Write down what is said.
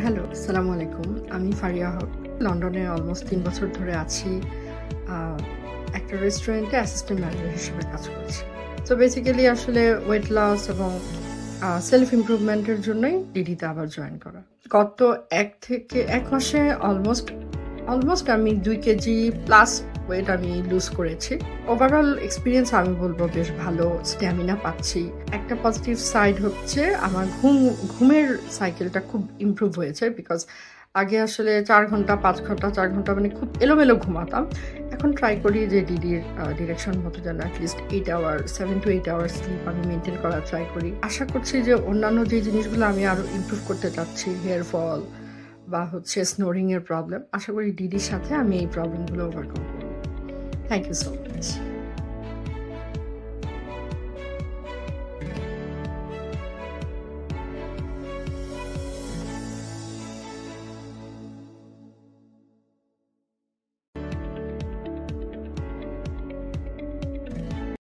Hello, আসসালামু আলাইকুম। আমি ফারিয়া হক। লন্ডনে অলমোস্ট ৩ বছর ধরে আছি। আ একটা রেস্টুরেন্টে অ্যাসিস্ট্যান্ট ম্যানেজার হিসেবে কাজ করছি। সো বেসিক্যালি আসলে ওয়েট লস এবং সেলফ ইমপ্রুভমেন্ট এর জন্যই ডিডিতে আবার জয়েন করা। গত ১ থেকে ১ মাসে অলমোস্ট আমি ২ কেজি প্লাস ওয়েট আমি লুজ করেছি। ওভারঅল এক্সপেরিয়েন্স আমি বলব বেশ ভালো, স্ট্যামিনা পাচ্ছি। একটা পজিটিভ সাইড হচ্ছে আমার ঘুমের সাইকেলটা খুব ইমপ্রুভ হয়েছে বিকজ আগে আসলে ৪ ঘন্টা, ৫ ঘন্টা, ৪ ঘন্টা মানে খুব এলোমেলো ঘুমাতাম। এখন ট্রাই করি যে ডিডির ডিরেকশন মতো যেন at least ৮ hour 7 to 8 hour sleep আমি মেইনটেইন করার ট্রাই করি। আশা করছি যে অন্যান্য যে জিনিসগুলো আমি আরো ইমপ্রুভ করতে চাচ্ছি, হেয়ার ফল বা হচ্ছে স্নোরিং এর প্রবলেম, আশা করি ডিডির সাথে আমি এই প্রবলেমগুলো ওভারকাম করব। Thank you so much.